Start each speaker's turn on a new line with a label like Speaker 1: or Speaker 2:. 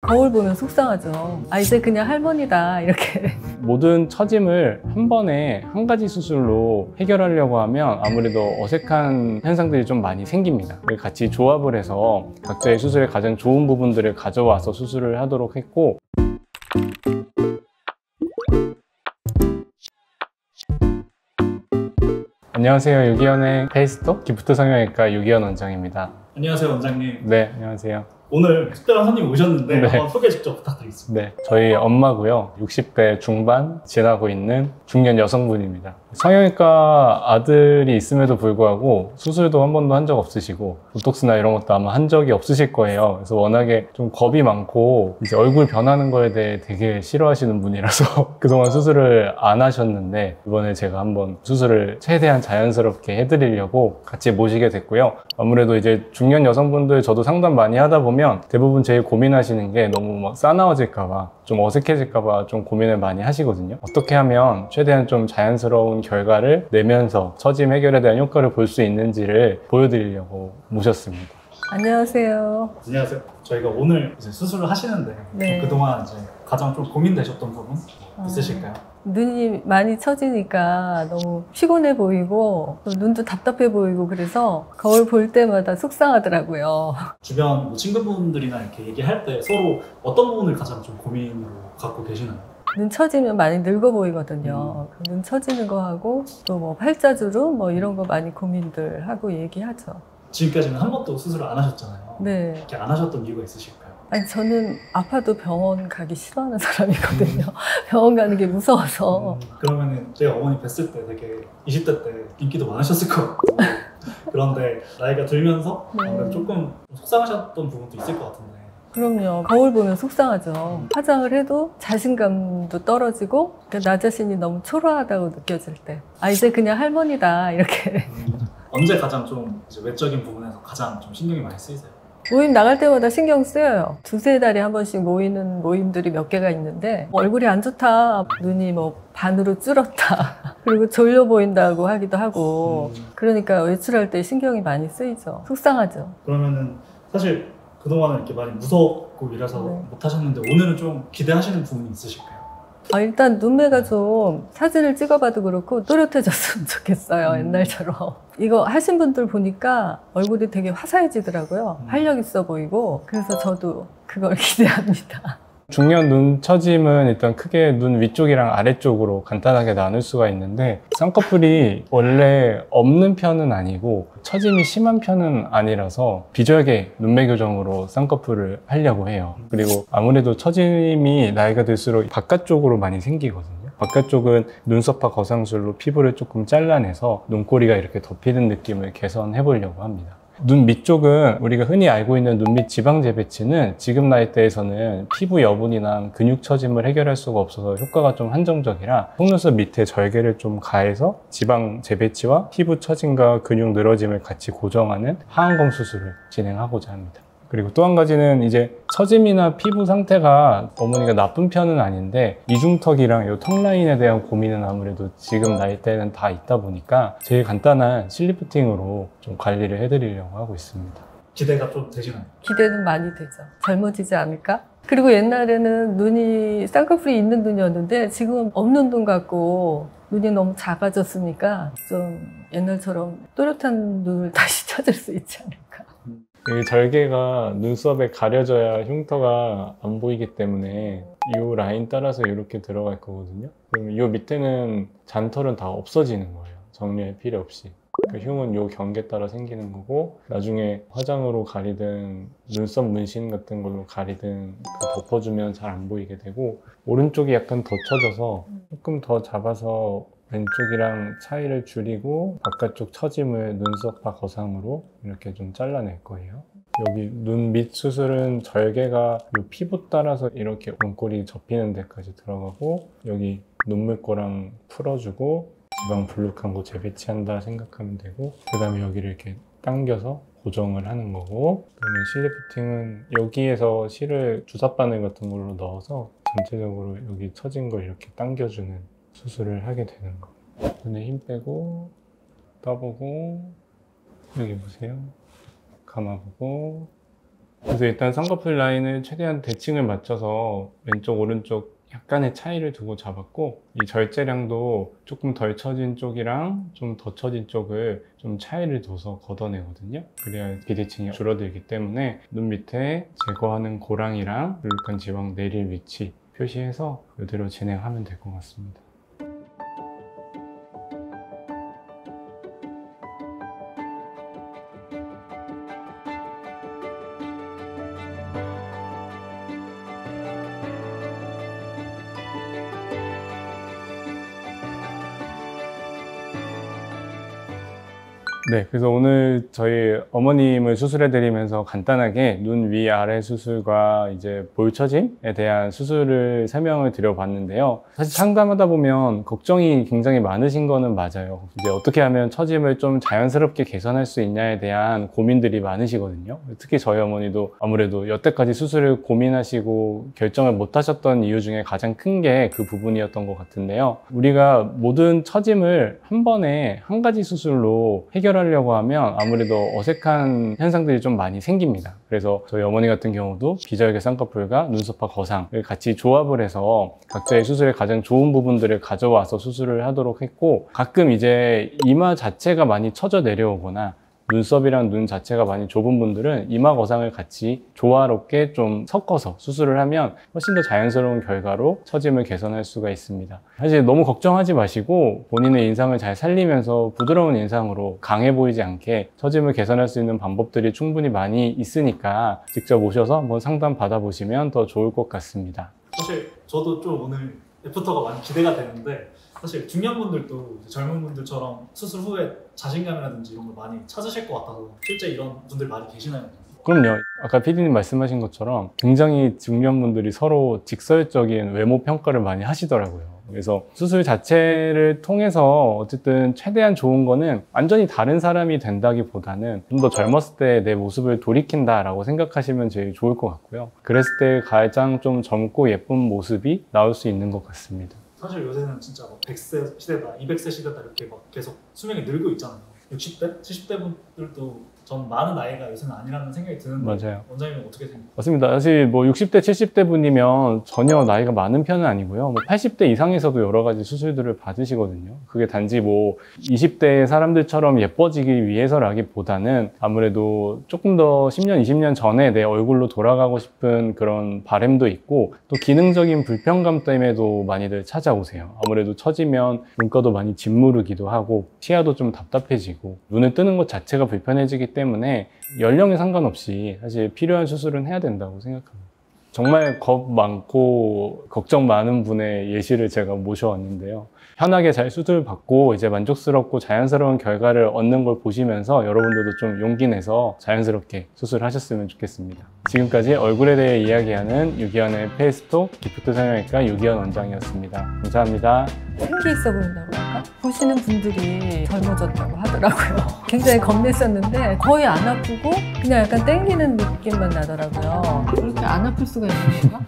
Speaker 1: 거울 보면 속상하죠. 아, 이제 그냥 할머니다 이렇게.
Speaker 2: 모든 처짐을 한 번에 한 가지 수술로 해결하려고 하면 아무래도 어색한 현상들이 좀 많이 생깁니다. 같이 조합을 해서 각자의 수술에 가장 좋은 부분들을 가져와서 수술을 하도록 했고, 안녕하세요. 유기현의 페이스톡 기프트 성형외과 유기현 원장입니다.
Speaker 3: 안녕하세요, 원장님.
Speaker 2: 네, 안녕하세요.
Speaker 3: 오늘 특별한 손님 오셨는데
Speaker 2: 네.
Speaker 3: 한번 소개 직접 부탁드리겠습니다.
Speaker 2: 네, 저희 엄마고요. 60대 중반 지나고 있는 중년 여성분입니다. 성형외과 아들이 있음에도 불구하고 수술도 한 번도 한 적 없으시고 보톡스나 이런 것도 아마 한 적이 없으실 거예요. 그래서 워낙에 좀 겁이 많고 이제 얼굴 변하는 거에 대해 되게 싫어하시는 분이라서 그동안 수술을 안 하셨는데 이번에 제가 한번 수술을 최대한 자연스럽게 해드리려고 같이 모시게 됐고요. 아무래도 이제 중년 여성분들 저도 상담 많이 하다 보면 대부분 제일 고민하시는 게 너무 막 싸나워질까봐 좀 어색해질까봐 좀 고민을 많이 하시거든요. 어떻게 하면 최대한 좀 자연스러운 결과를 내면서 처짐 해결에 대한 효과를 볼 수 있는지를 보여드리려고 모셨습니다.
Speaker 1: 안녕하세요.
Speaker 3: 안녕하세요. 저희가 오늘 이제 수술을 하시는데
Speaker 1: 네.
Speaker 3: 그동안 이제 가장 좀 고민되셨던 부분 있으실까요?
Speaker 1: 눈이 많이 처지니까 너무 피곤해 보이고 또 눈도 답답해 보이고 그래서 거울 볼 때마다 속상하더라고요.
Speaker 3: 주변 뭐 친구분들이나 이렇게 얘기할 때 서로 어떤 부분을 가장 좀 고민으로 갖고 계시나요?
Speaker 1: 눈 처지면 많이 늙어 보이거든요. 눈 처지는 거 하고 또 뭐 팔자주름 뭐 이런 거 많이 고민들 하고 얘기하죠.
Speaker 3: 지금까지는 한 번도 수술을 안 하셨잖아요.
Speaker 1: 네.
Speaker 3: 이렇게 안 하셨던 이유가 있으실까요?
Speaker 1: 아니 저는 아파도 병원 가기 싫어하는 사람이거든요. 병원 가는 게 무서워서.
Speaker 3: 그러면은 제가 어머니 뵀을 때 되게 20대 때 인기도 많으셨을 것 같고 그런데 나이가 들면서 아무래도 조금 속상하셨던 부분도 있을 것 같은데.
Speaker 1: 그럼요. 거울 보면 속상하죠. 화장을 해도 자신감도 떨어지고 나 자신이 너무 초라하다고 느껴질 때 아 이제 그냥 할머니다 이렇게.
Speaker 3: 언제 가장 좀 이제 외적인 부분에서 가장 좀 신경이 많이 쓰이세요?
Speaker 1: 모임 나갈 때마다 신경 쓰여요. 두세 달에 한 번씩 모이는 모임들이 몇 개가 있는데 얼굴이 안 좋다, 눈이 뭐 반으로 줄었다 그리고 졸려 보인다고 하기도 하고 그러니까 외출할 때 신경이 많이 쓰이죠. 속상하죠.
Speaker 3: 그러면은 사실 그동안은 이렇게 많이 무섭고 이래서
Speaker 1: 네.
Speaker 3: 못 하셨는데 오늘은 좀 기대하시는 부분이 있으실까요?
Speaker 1: 일단 눈매가 좀 사진을 찍어봐도 그렇고 또렷해졌으면 좋겠어요. 옛날처럼. 이거 하신 분들 보니까 얼굴이 되게 화사해지더라고요. 활력 있어 보이고. 그래서 저도 그걸 기대합니다.
Speaker 2: 중년 눈 처짐은 일단 크게 눈 위쪽이랑 아래쪽으로 간단하게 나눌 수가 있는데 쌍꺼풀이 원래 없는 편은 아니고 처짐이 심한 편은 아니라서 비절개 눈매 교정으로 쌍꺼풀을 하려고 해요. 그리고 아무래도 처짐이 나이가 들수록 바깥쪽으로 많이 생기거든요. 바깥쪽은 눈썹과 거상술로 피부를 조금 잘라내서 눈꼬리가 이렇게 덮이는 느낌을 개선해 보려고 합니다. 눈 밑쪽은 우리가 흔히 알고 있는 눈 밑 지방 재배치는 지금 나이대에서는 피부 여분이나 근육 처짐을 해결할 수가 없어서 효과가 좀 한정적이라 속눈썹 밑에 절개를 좀 가해서 지방 재배치와 피부 처짐과 근육 늘어짐을 같이 고정하는 하안검 수술을 진행하고자 합니다. 그리고 또 한 가지는 이제 처짐이나 피부 상태가 어머니가 나쁜 편은 아닌데 이중턱이랑 이 턱 라인에 대한 고민은 아무래도 지금 나이대는 다 있다 보니까 제일 간단한 실리프팅으로 좀 관리를 해드리려고 하고 있습니다.
Speaker 3: 기대가 좀 되시나요?
Speaker 1: 기대는 많이 되죠. 젊어지지 않을까? 그리고 옛날에는 눈이 쌍꺼풀이 있는 눈이었는데 지금은 없는 눈 같고 눈이 너무 작아졌으니까 좀 옛날처럼 또렷한 눈을 다시 찾을 수 있지 않을까?
Speaker 2: 이 절개가 눈썹에 가려져야 흉터가 안 보이기 때문에 이 라인 따라서 이렇게 들어갈 거거든요. 그럼 이 밑에는 잔털은 다 없어지는 거예요. 정리할 필요 없이. 그러니까 흉은 이 경계 따라 생기는 거고 나중에 화장으로 가리든 눈썹 문신 같은 걸로 가리든 덮어주면 잘 안 보이게 되고 오른쪽이 약간 더 처져서 조금 더 잡아서 왼쪽이랑 차이를 줄이고 바깥쪽 처짐을 눈썹과 거상으로 이렇게 좀 잘라낼 거예요. 여기 눈 밑 수술은 절개가 이 피부 따라서 이렇게 눈꼬리 접히는 데까지 들어가고 여기 눈물꼬랑 풀어주고 지방 불룩한 거 재배치한다 생각하면 되고 그 다음에 여기를 이렇게 당겨서 고정을 하는 거고 그다음에 실리프팅은 여기에서 실을 주사바늘 같은 걸로 넣어서 전체적으로 여기 처진 걸 이렇게 당겨주는 수술을 하게 되는 거예요. 눈에 힘 빼고 떠보고 여기 보세요. 감아보고 그래서 일단 쌍꺼풀 라인을 최대한 대칭을 맞춰서 왼쪽 오른쪽 약간의 차이를 두고 잡았고, 이 절제량도 조금 덜 처진 쪽이랑 좀 더 처진 쪽을 좀 차이를 둬서 걷어내거든요. 그래야 비대칭이 줄어들기 때문에 눈 밑에 제거하는 고랑이랑 불룩한 지방 내릴 위치 표시해서 이대로 진행하면 될 것 같습니다. 네, 그래서 오늘 저희 어머님을 수술해드리면서 간단하게 눈 위아래 수술과 이제 볼 처짐에 대한 수술을 설명을 드려봤는데요. 사실 상담하다 보면 걱정이 굉장히 많으신 거는 맞아요. 이제 어떻게 하면 처짐을 좀 자연스럽게 개선할 수 있냐에 대한 고민들이 많으시거든요. 특히 저희 어머니도 아무래도 여태까지 수술을 고민하시고 결정을 못 하셨던 이유 중에 가장 큰 게 그 부분이었던 것 같은데요. 우리가 모든 처짐을 한 번에 한 가지 수술로 해결하려고 하면 아무래도 어색한 현상들이 좀 많이 생깁니다. 그래서 저희 어머니 같은 경우도 기저혈계 쌍꺼풀과 눈썹화 거상을 같이 조합을 해서 각자의 수술에 가장 좋은 부분들을 가져와서 수술을 하도록 했고, 가끔 이제 이마 자체가 많이 처져 내려오거나 눈썹이랑 눈 자체가 많이 좁은 분들은 이마 거상을 같이 조화롭게 좀 섞어서 수술을 하면 훨씬 더 자연스러운 결과로 처짐을 개선할 수가 있습니다. 사실 너무 걱정하지 마시고 본인의 인상을 잘 살리면서 부드러운 인상으로 강해 보이지 않게 처짐을 개선할 수 있는 방법들이 충분히 많이 있으니까 직접 오셔서 한번 상담 받아보시면 더 좋을 것 같습니다.
Speaker 3: 사실 저도 좀 오늘 애프터가 많이 기대가 되는데, 사실 중년분들도 젊은 분들처럼 수술 후에 자신감이라든지 이런 걸 많이 찾으실 것 같아서 실제 이런 분들 많이 계시나요?
Speaker 2: 그럼요. 아까 PD님 말씀하신 것처럼 굉장히 중년분들이 서로 직설적인 외모 평가를 많이 하시더라고요. 그래서 수술 자체를 통해서 어쨌든 최대한 좋은 거는 완전히 다른 사람이 된다기보다는 좀 더 젊었을 때 내 모습을 돌이킨다라고 생각하시면 제일 좋을 것 같고요. 그랬을 때 가장 좀 젊고 예쁜 모습이 나올 수 있는 것 같습니다.
Speaker 3: 사실 요새는 진짜 100세 시대다, 200세 시대다 이렇게 막 계속 수명이 늘고 있잖아요. 60대, 70대 분들도 전 많은 나이가 요새는 아니라는 생각이 드는데,
Speaker 2: 맞아요.
Speaker 3: 원장님은 어떻게 생각하세요?
Speaker 2: 맞습니다. 사실 뭐 60대, 70대 분이면 전혀 나이가 많은 편은 아니고요. 뭐 80대 이상에서도 여러 가지 수술들을 받으시거든요. 그게 단지 뭐 20대 사람들처럼 예뻐지기 위해서라기보다는 아무래도 조금 더 10년, 20년 전에 내 얼굴로 돌아가고 싶은 그런 바람도 있고, 또 기능적인 불편감 때문에도 많이들 찾아오세요. 아무래도 처지면 눈가도 많이 짓무르기도 하고 시야도 좀 답답해지고 눈을 뜨는 것 자체가 불편해지기 때문에 연령에 상관없이 사실 필요한 수술은 해야 된다고 생각합니다. 정말 겁 많고 걱정 많은 분의 예시를 제가 모셔왔는데요. 편하게 잘 수술 받고 이제 만족스럽고 자연스러운 결과를 얻는 걸 보시면서 여러분들도 좀 용기 내서 자연스럽게 수술하셨으면 좋겠습니다. 지금까지 얼굴에 대해 이야기하는 유기현의 페이스톡 기프트 성형외과 유기현 원장이었습니다. 감사합니다.
Speaker 1: 생기 있어 보인다고 할까? 보시는 분들이 젊어졌다고 하더라고요. 굉장히 겁냈었는데 거의 안 아프고 그냥 약간 땡기는 느낌만 나더라고요. 그렇게 안 아플 수가 있는 건가?